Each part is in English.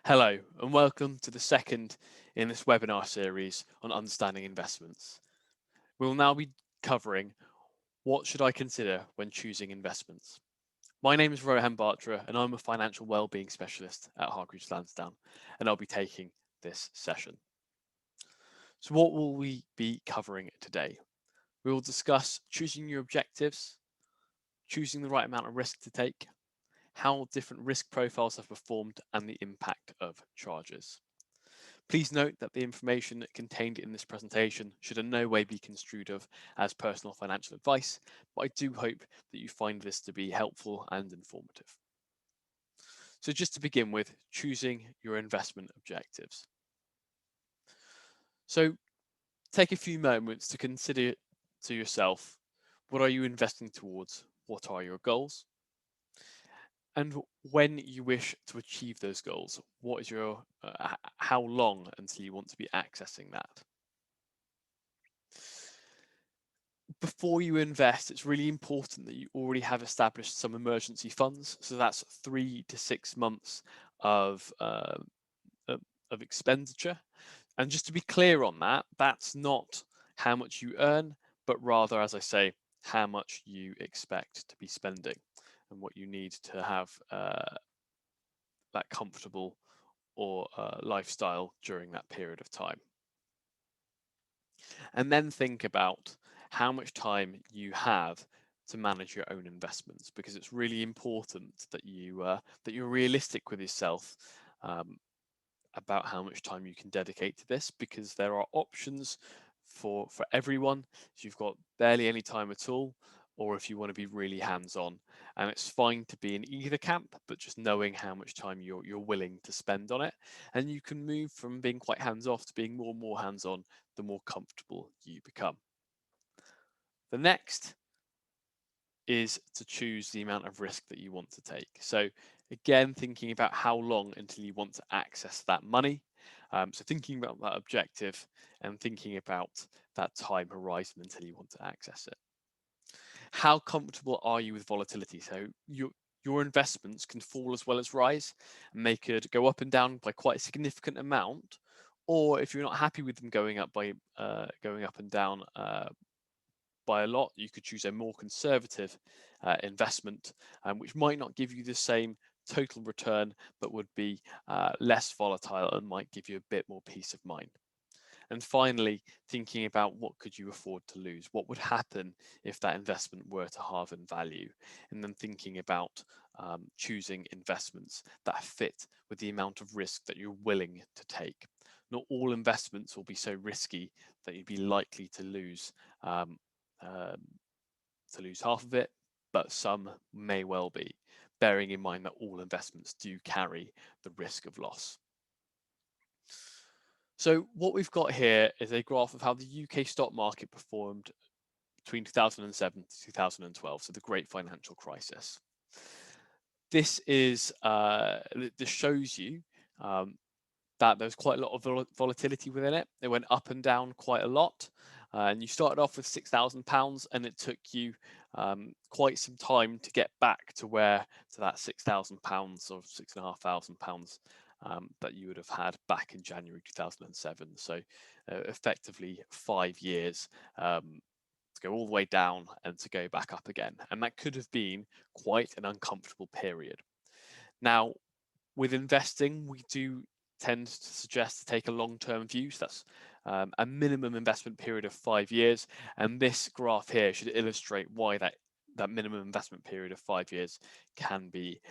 Hello, and welcome to the second in this webinar series on understanding investments. We'll now be covering what should I consider when choosing investments. My name is Rohan Batra, and I'm a financial wellbeing specialist at Hargreaves Lansdown, and I'll be taking this session. So what will we be covering today? We will discuss choosing your objectives, choosing the right amount of risk to take, how different risk profiles have performed, and the impact of charges. Please note that the information contained in this presentation should in no way be construed as personal financial advice, but I do hope that you find this to be helpful and informative. So just to begin with, choosing your investment objectives. So take a few moments to consider to yourself, what are you investing towards? What are your goals? And when you wish to achieve those goals, what is your how long until you want to be accessing that? Before you invest, it's really important that you already have established some emergency funds. So that's 3 to 6 months of of expenditure. And just to be clear on that, that's not how much you earn, but rather, as I say, how much you expect to be spending and what you need to have that comfortable or lifestyle during that period of time. And then think about how much time you have to manage your own investments, because it's really important that you're realistic with yourself um, about how much time you can dedicate to this, because there are options for everyone. If you've got barely any time at all, or if you want to be really hands-on, and it's fine to be in either camp, but just knowing how much time you're willing to spend on it, and you can move from being quite hands-off to being more and more hands-on the more comfortable you become. The next is to choose the amount of risk that you want to take. So again, thinking about how long until you want to access that money. So thinking about that objective and thinking about that time horizon until you want to access it. How comfortable are you with volatility? So your investments can fall as well as rise, and they could go up and down by quite a significant amount. Or if you're not happy with them going up and down by a lot, you could choose a more conservative investment, which might not give you the same total return, but would be less volatile and might give you a bit more peace of mind. And finally, thinking about what could you afford to lose? What would happen if that investment were to halve in value? And then thinking about choosing investments that fit with the amount of risk that you're willing to take. Not all investments will be so risky that you'd be likely um, um, to lose half of it, but some may well be, bearing in mind that all investments do carry the risk of loss. So what we've got here is a graph of how the UK stock market performed between 2007 to 2012, so the great financial crisis. This shows you that there's quite a lot of volatility within it. It went up and down quite a lot. And you started off with £6,000, and it took you quite some time to get back to that £6,000 or £6,500 that you would have had back in January 2007. So effectively 5 years to go all the way down and to go back up again. And that could have been quite an uncomfortable period. Now, with investing, we do tend to suggest to take a long-term view. So that's a minimum investment period of 5 years. And this graph here should illustrate why that minimum investment period of 5 years can be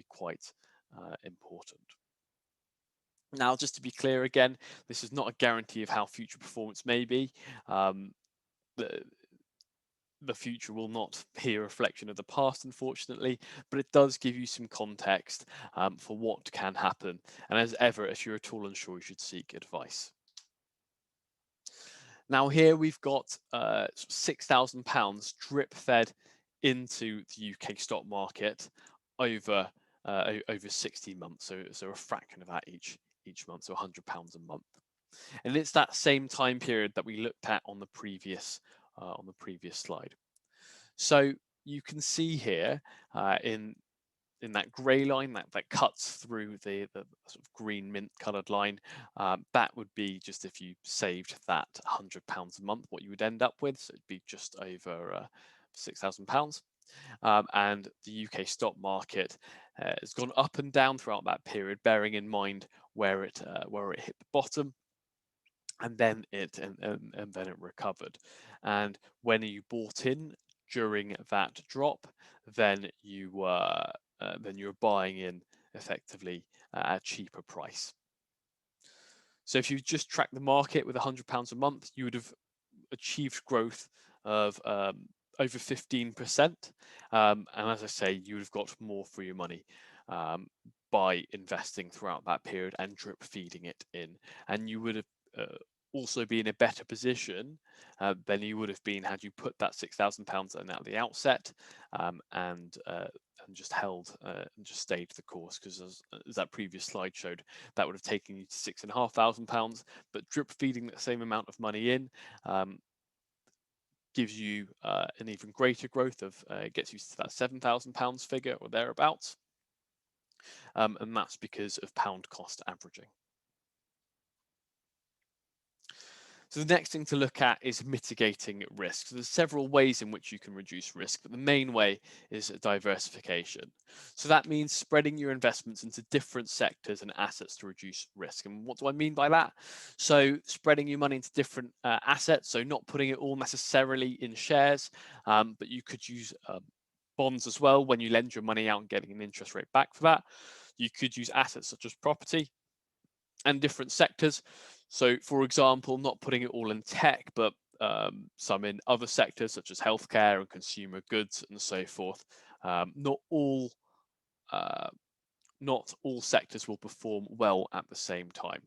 quite important. Now, just to be clear again, this is not a guarantee of how future performance may be. The future will not be a reflection of the past, unfortunately, but it does give you some context for what can happen. And as ever, if you're at all unsure, you should seek advice. Now here we've got £6,000 drip fed into the UK stock market over 16 months, so a fraction of that each month, so £100 a month. And it's that same time period that we looked at on the previous slide. So you can see here in in that grey line that cuts through the sort of green mint coloured line, that would be just if you saved that £100 a month, what you would end up with. So it'd be just over £6,000. And the UK stock market has gone up and down throughout that period, bearing in mind where it hit the bottom, and then it recovered. And when you bought in during that drop, then you were buying in effectively at a cheaper price. So if you just track the market with £100 a month, you would have achieved growth of over 15%. And as I say, you would have got more for your money by investing throughout that period and drip feeding it in. And you would have also be in a better position than you would have been had you put that £6,000 in at the outset and just held and just stayed the course, because as that previous slide showed, that would have taken you to £6,500. But drip feeding that same amount of money in gives you an even greater growth of gets you to that £7,000 figure or thereabouts, and that's because of pound cost averaging. So the next thing to look at is mitigating risk. So there's several ways in which you can reduce risk, but the main way is diversification. So that means spreading your investments into different sectors and assets to reduce risk. And what do I mean by that? So spreading your money into different assets, so not putting it all necessarily in shares, but you could use bonds as well when you lend your money out and getting an interest rate back for that. You could use assets such as property and different sectors. So, for example, not putting it all in tech, but some in other sectors such as healthcare and consumer goods and so forth. Not all sectors will perform well at the same time.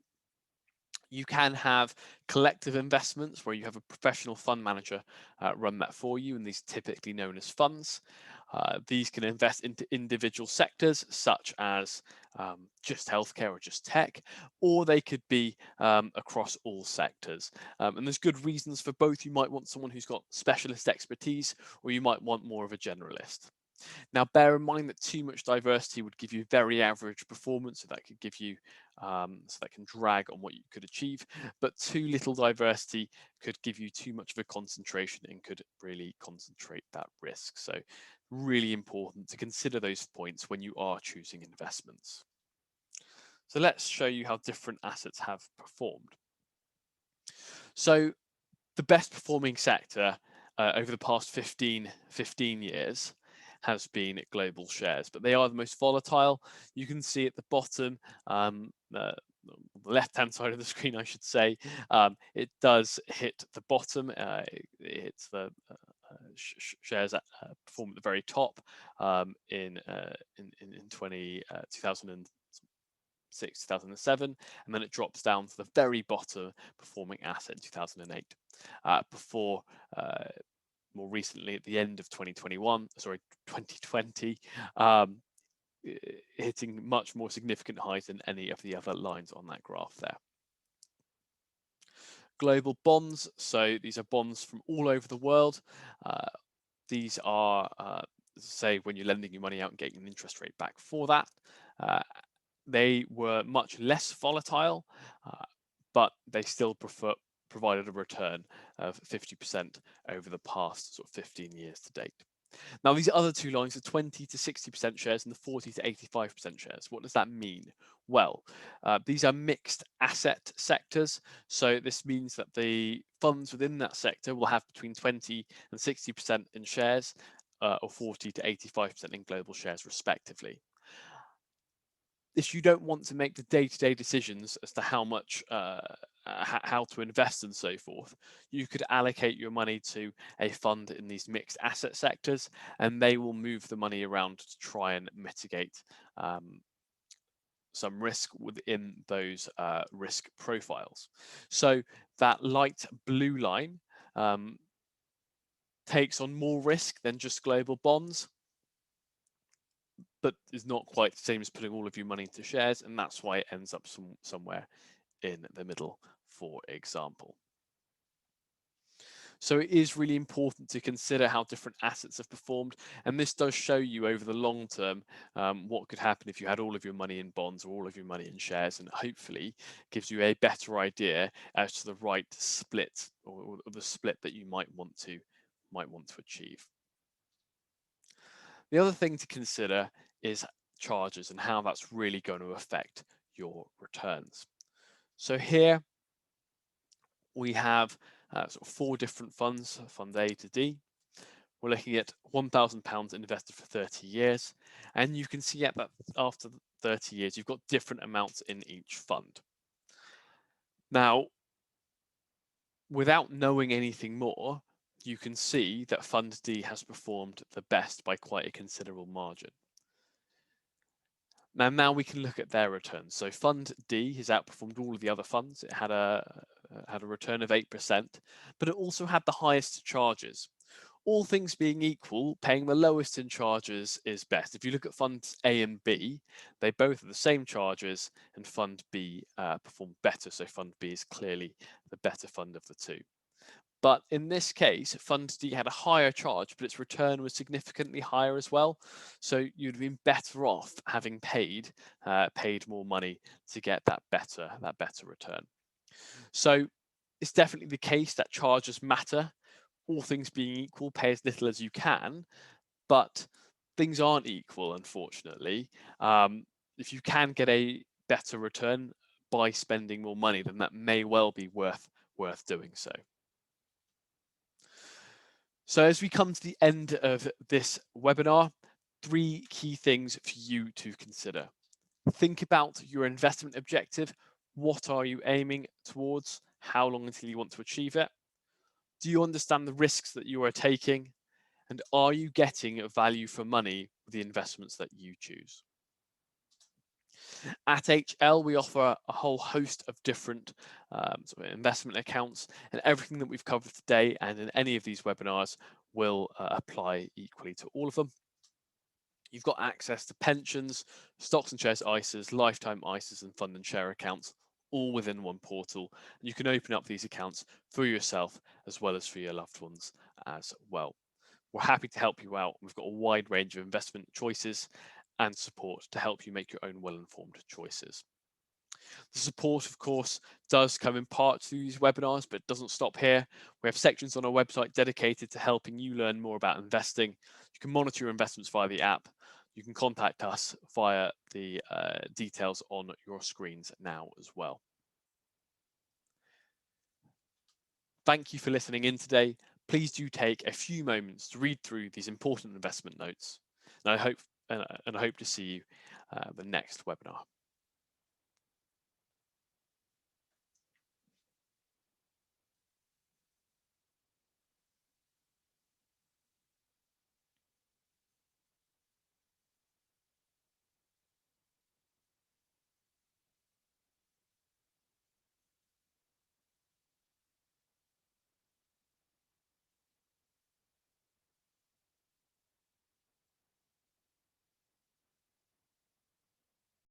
You can have collective investments where you have a professional fund manager run that for you, and these are typically known as funds. These can invest into individual sectors such as just healthcare or just tech, or they could be across all sectors. And there's good reasons for both. You might want someone who's got specialist expertise, or you might want more of a generalist. Now, bear in mind that too much diversity would give you very average performance, so that could give you, so that can drag on what you could achieve. But too little diversity could give you too much of a concentration and could really concentrate that risk. So, really important to consider those points when you are choosing investments. So let's show you how different assets have performed. So the best performing sector over the past 15 years has been global shares, but they are the most volatile. You can see at the bottom, the left-hand side of the screen, I should say, it does hit the bottom. It hits the shares that perform at the very top in 2006, 2007, and then it drops down to the very bottom performing asset in 2008. Before more recently at the end of 2020, hitting much more significant highs than any of the other lines on that graph there. Global bonds, so these are bonds from all over the world. These are, say, when you're lending your money out and getting an interest rate back for that. They were much less volatile, but they still provided a return of 50% over the past sort of 15 years to date. Now, these other two lines are 20 to 60% shares and the 40 to 85% shares. What does that mean? Well, these are mixed asset sectors. So this means that the funds within that sector will have between 20 and 60% in shares or 40 to 85% in global shares, respectively. If you don't want to make the day-to-day decisions as to how much, how to invest and so forth, you could allocate your money to a fund in these mixed asset sectors, and they will move the money around to try and mitigate some risk within those risk profiles. So that light blue line takes on more risk than just global bonds, but is not quite the same as putting all of your money into shares, and that's why it ends up somewhere in the middle, for example. So it is really important to consider how different assets have performed, and this does show you over the long term what could happen if you had all of your money in bonds or all of your money in shares, and hopefully gives you a better idea as to the right split or the split that you might want to achieve. The other thing to consider is charges and how that's really going to affect your returns. So here we have sort of 4 different funds, Fund A to D. We're looking at £1,000 invested for 30 years, and you can see that after 30 years, you've got different amounts in each fund. Now, without knowing anything more, you can see that Fund D has performed the best by quite a considerable margin. Now we can look at their returns. So Fund D has outperformed all of the other funds. It had a return of 8%, but it also had the highest charges. All things being equal, paying the lowest in charges is best. If you look at funds A and B, they both have the same charges, and Fund B performed better. So Fund B is clearly the better fund of the two. But in this case, Fund D had a higher charge, but its return was significantly higher as well. So you'd have been better off having paid more money to get that better return. So it's definitely the case that charges matter. All things being equal, pay as little as you can, but things aren't equal, unfortunately. If you can get a better return by spending more money, then that may well be worth doing so. So as we come to the end of this webinar, 3 key things for you to consider. Think about your investment objective. What are you aiming towards? How long until you want to achieve it? Do you understand the risks that you are taking? And are you getting value for money with the investments that you choose? At HL, we offer a whole host of different sort of investment accounts, and everything that we've covered today and in any of these webinars will apply equally to all of them. You've got access to pensions, stocks and shares ISAs, lifetime ISAs, and fund and share accounts, all within one portal. And you can open up these accounts for yourself as well as for your loved ones as well. We're happy to help you out. We've got a wide range of investment choices and support to help you make your own well-informed choices. The support, of course, does come in part through these webinars, but it doesn't stop here. We have sections on our website dedicated to helping you learn more about investing. You can monitor your investments via the app. You can contact us via the details on your screens now as well. Thank you for listening in today. Please do take a few moments to read through these important investment notes. And I hope to see you the next webinar.